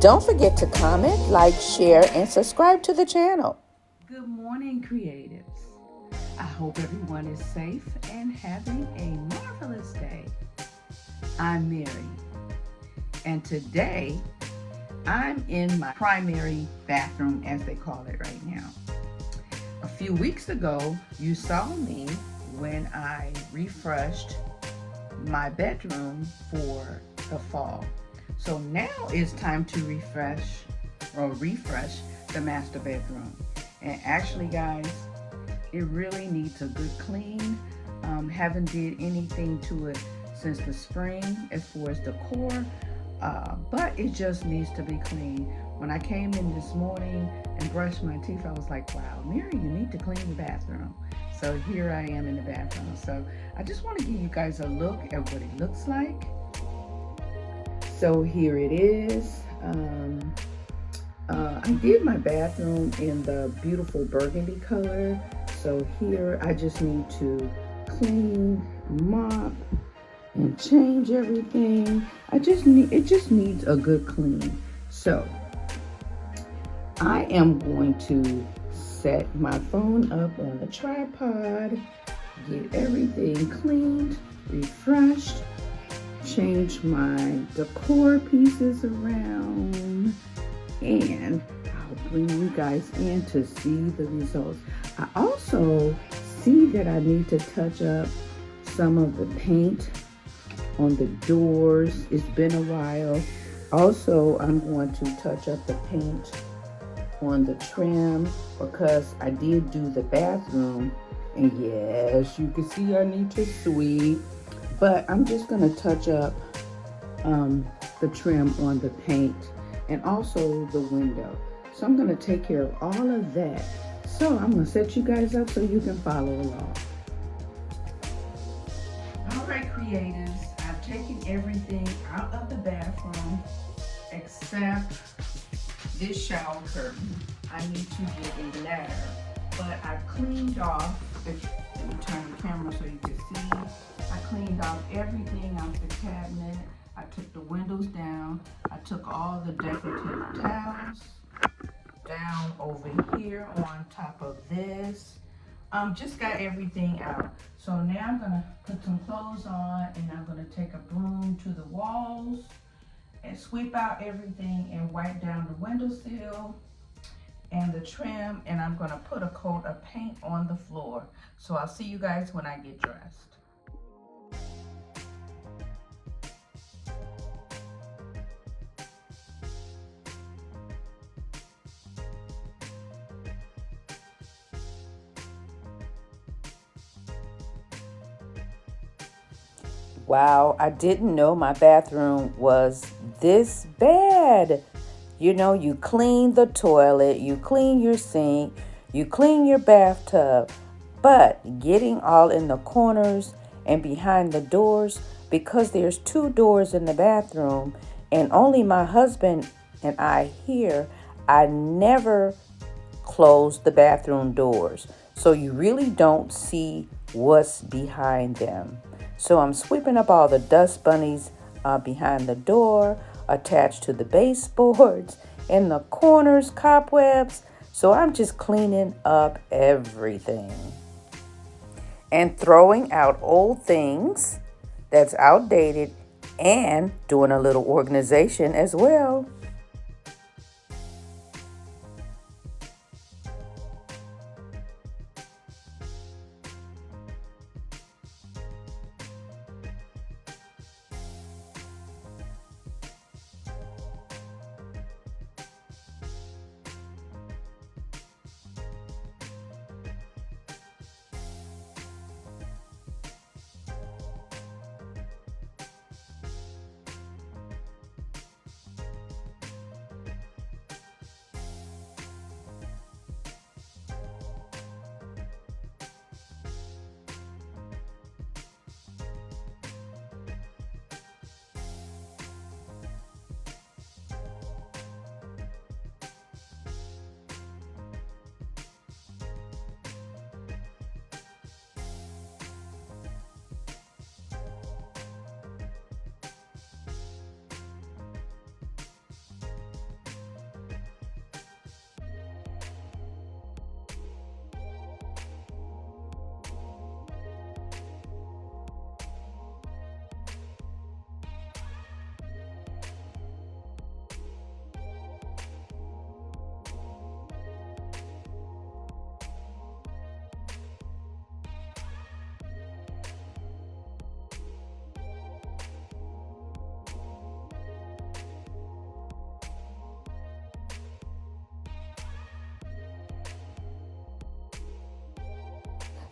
Don't forget to comment, like, share, and subscribe to the channel. Good morning, creatives. I hope everyone is safe and having a marvelous day. I'm Mary, and today I'm in my primary bathroom, as they call it right now. A few weeks ago, you saw me when I refreshed my bedroom for the fall. So now it's time to refresh the master bedroom. And actually, guys, it really needs a good clean. Haven't did anything to it since the spring as far as decor, but it just needs to be clean. When I came in this morning and brushed my teeth, I was like, wow, Mary, you need to clean the bathroom. So here I am in the bathroom. So I just want to give you guys a look at what it looks like. So here it is. I did my bathroom in the beautiful burgundy color. So here I just need to clean, mop, and change everything. It just needs a good clean. So I am going to set my phone up on the tripod, get everything cleaned, refreshed, change my decor pieces around, and I'll bring you guys in to see the results. I also see that I need to touch up some of the paint on the doors. It's been a while. Also, I'm going to touch up the paint on the trim because I did do the bathroom, and yes, you can see I need to sweep, but I'm just going to touch up the trim on the paint and also the window. So I'm going to take care of all of that. So I'm going to set you guys up so you can follow along. All right, creatives, I've taken everything out of the bathroom except this shower curtain. I need to get a ladder, but I cleaned off, let me turn the camera so you can see. I cleaned off everything out the cabinet. I took the windows down. I took all the decorative towels down over here on top of this. Just got everything out. So now I'm gonna put some clothes on, and I'm gonna take a broom to the walls and sweep out everything and wipe down the windowsill and the trim, and I'm gonna put a coat of paint on the floor. So I'll see you guys when I get dressed. Wow, I didn't know my bathroom was this bad. You know, you clean the toilet, you clean your sink, you clean your bathtub, but getting all in the corners and behind the doors, because there's 2 doors in the bathroom and only my husband and I here, I never close the bathroom doors. So you really don't see what's behind them. So I'm sweeping up all the dust bunnies behind the door, attached to the baseboards, in the corners, cobwebs. So I'm just cleaning up everything and throwing out old things that's outdated and doing a little organization as well.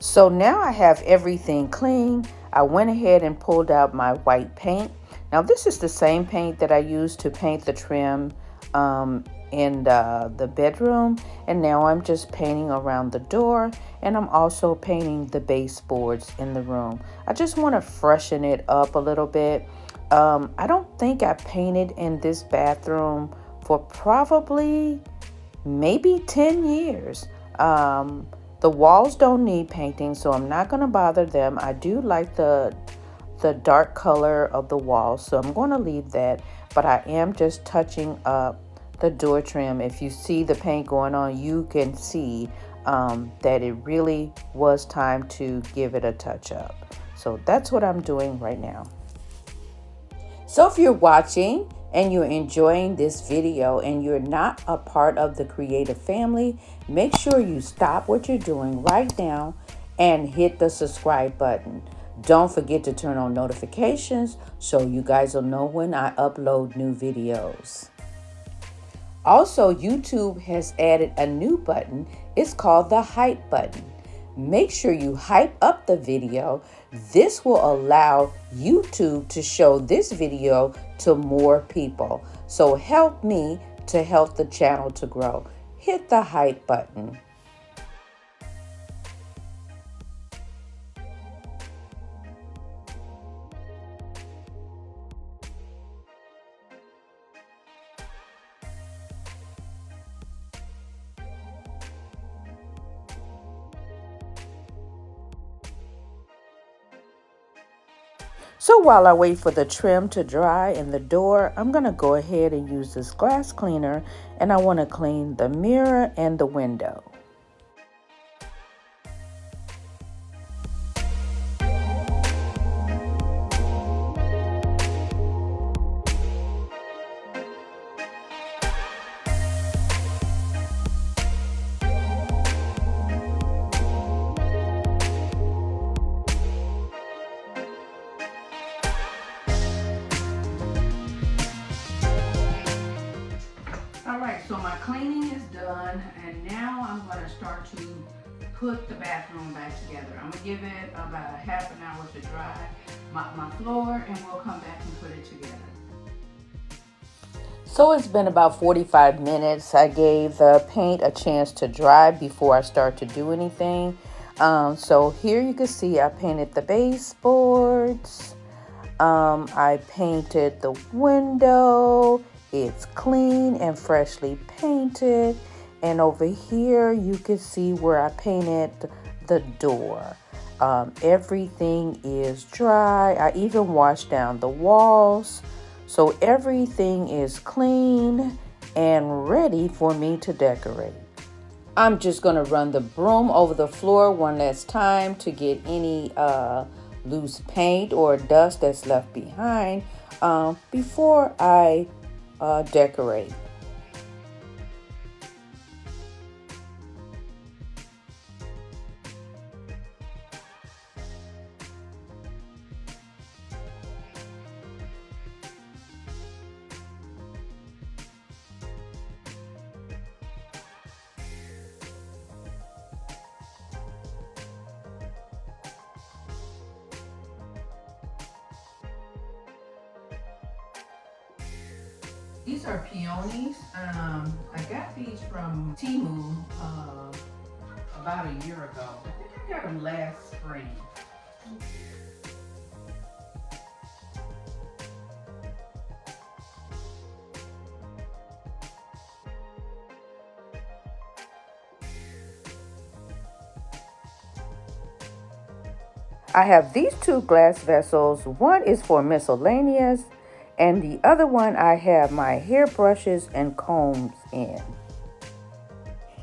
So now I have everything clean. I went ahead and pulled out my white paint. Now this is the same paint that I used to paint the trim in the bedroom. And now I'm just painting around the door, and I'm also painting the baseboards in the room. I just want to freshen it up a little bit. I don't think I painted in this bathroom for probably maybe 10 years. The walls don't need painting, so I'm not going to bother them. I do like the dark color of the walls, so I'm going to leave that, but I am just touching up the door trim. If you see the paint going on, you can see that it really was time to give it a touch up. So that's what I'm doing right now. So if you're watching and you're enjoying this video and you're not a part of the creative family, make sure you stop what you're doing right now and hit the subscribe button. Don't forget to turn on notifications so you guys will know when I upload new videos. Also, YouTube has added a new button. It's called the hype button. Make sure you hype up the video. This will allow YouTube to show this video to more people. So help me to help the channel to grow. Hit the hype button. So while I wait for the trim to dry in the door, I'm going to go ahead and use this glass cleaner, and I want to clean the mirror and the window. Alright, so my cleaning is done, and now I'm going to start to put the bathroom back together. I'm going to give it about a half an hour to dry my floor, and we'll come back and put it together. So it's been about 45 minutes. I gave the paint a chance to dry before I start to do anything. So here you can see I painted the baseboards. I painted the window. It's clean and freshly painted. And over here you can see where I painted the door. Everything is dry. I even washed down the walls. So everything is clean and ready for me to decorate. I'm just going to run the broom over the floor one last time to get any loose paint or dust that's left behind before I decorate. These are peonies. I got these from Temu about a year ago. I think I got them last spring. I have these two glass vessels. One is for miscellaneous, and the other one I have my hairbrushes and combs in.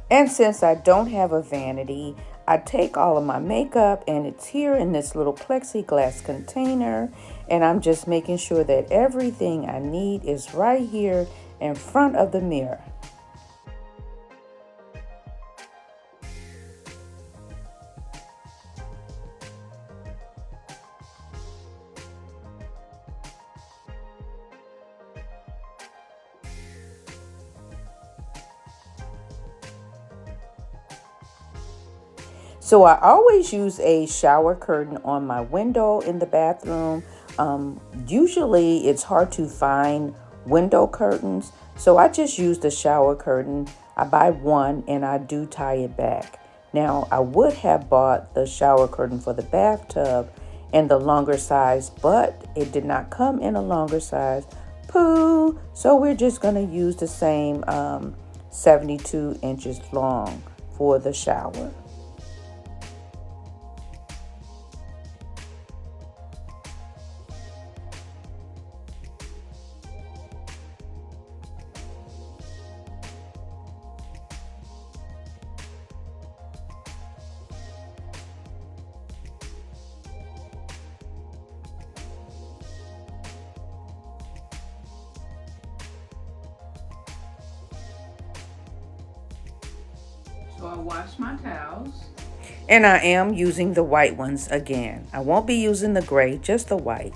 And since I don't have a vanity, I take all of my makeup and it's here in this little plexiglass container, and I'm just making sure that everything I need is right here in front of the mirror. So I always use a shower curtain on my window in the bathroom. Usually it's hard to find window curtains, so I just use the shower curtain. I buy one and I do tie it back. Now, I would have bought the shower curtain for the bathtub in the longer size, but it did not come in a longer size. Pooh! So we're just going to use the same 72 inches long for the shower. So I washed my towels. And I am using the white ones again. I won't be using the gray, just the white.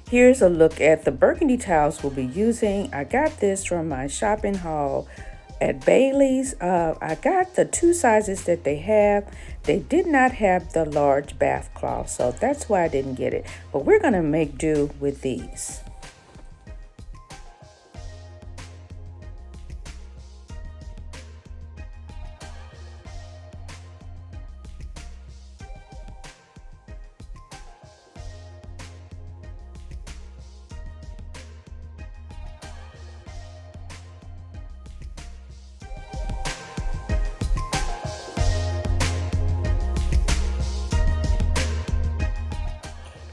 Here's a look at the burgundy towels we'll be using. I got this from my shopping haul at Bailey's. I got the two sizes that they have. They did not have the large bath cloth, so that's why I didn't get it. But we're gonna make do with these.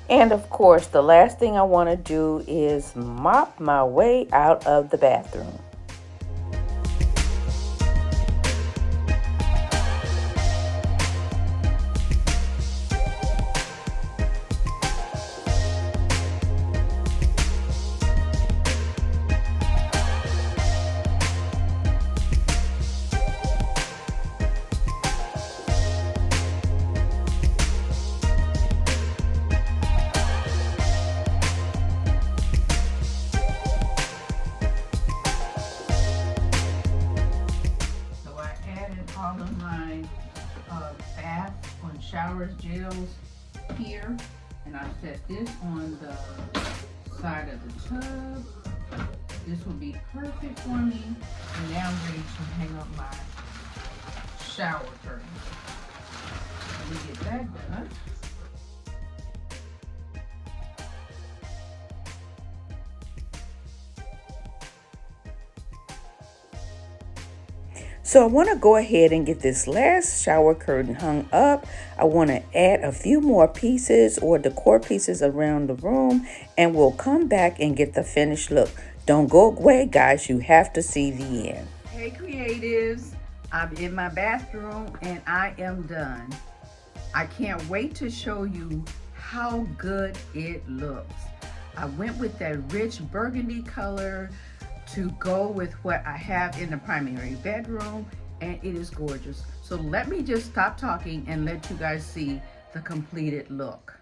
And of course, the last thing I want to do is mop my way out of the bathroom. All of my bath on showers gels here, and I set this on the side of the tub. This will be perfect for me, and now I'm ready to hang up my shower curtain. Let me get that done. So I want to go ahead and get this last shower curtain hung up. I want to add a few more pieces or decor pieces around the room, and we'll come back and get the finished look. Don't go away, guys. You have to see the end. Hey creatives, I'm in my bathroom and I am done. I can't wait to show you how good it looks. I went with that rich burgundy color to go with what I have in the primary bedroom, and it is gorgeous. So let me just stop talking and let you guys see the completed look.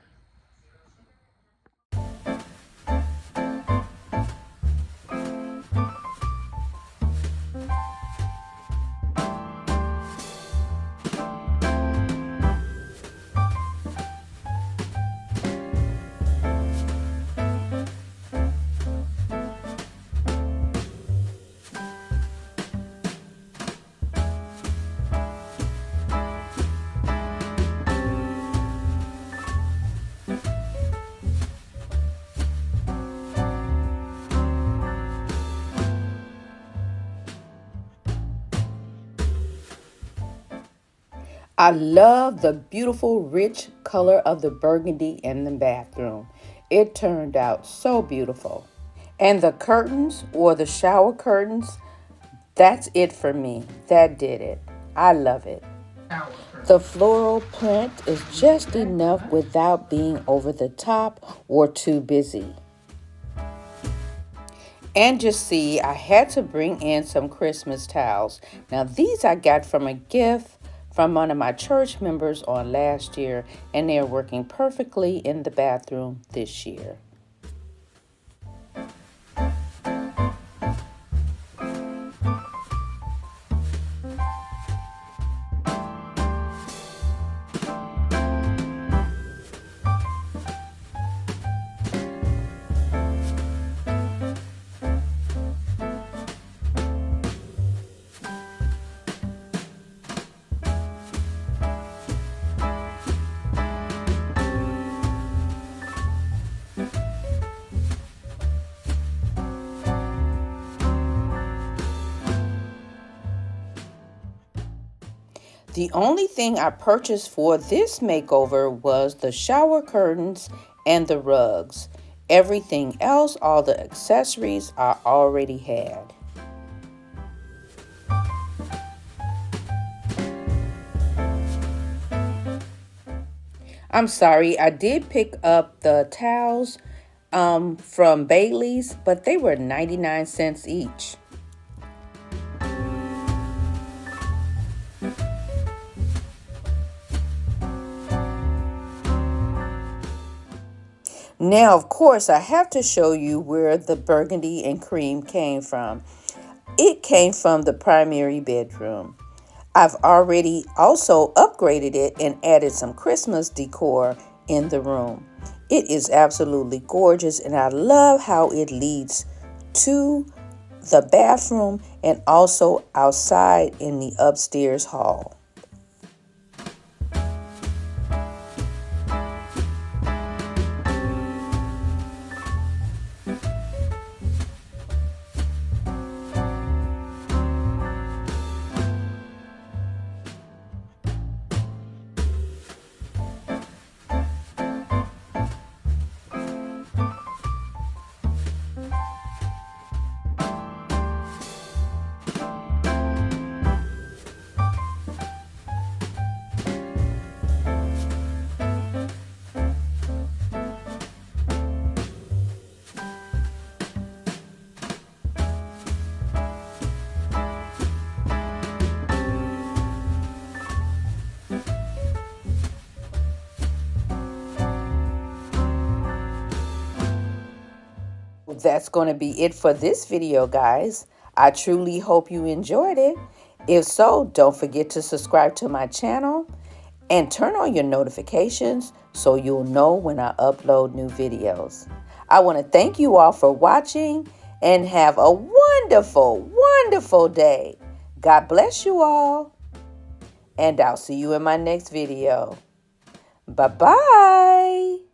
I love the beautiful, rich color of the burgundy in the bathroom. It turned out so beautiful. And the curtains or the shower curtains, that's it for me. That did it. I love it. The floral print is just enough without being over the top or too busy. And just see, I had to bring in some Christmas towels. Now, these I got from a gift from one of my church members on last year, and they're working perfectly in the bathroom this year. The only thing I purchased for this makeover was the shower curtains and the rugs. Everything else, all the accessories, I already had. I'm sorry, I did pick up the towels from Bailey's, but they were 99 cents each. Now, of course, I have to show you where the burgundy and cream came from. It came from the primary bedroom. I've already also upgraded it and added some Christmas decor in the room. It is absolutely gorgeous, and I love how it leads to the bathroom and also outside in the upstairs hall. That's going to be it for this video, guys. I truly hope you enjoyed it. If so, don't forget to subscribe to my channel and turn on your notifications so you'll know when I upload new videos. I want to thank you all for watching and have a wonderful, wonderful day. God bless you all, and I'll see you in my next video. Bye-bye.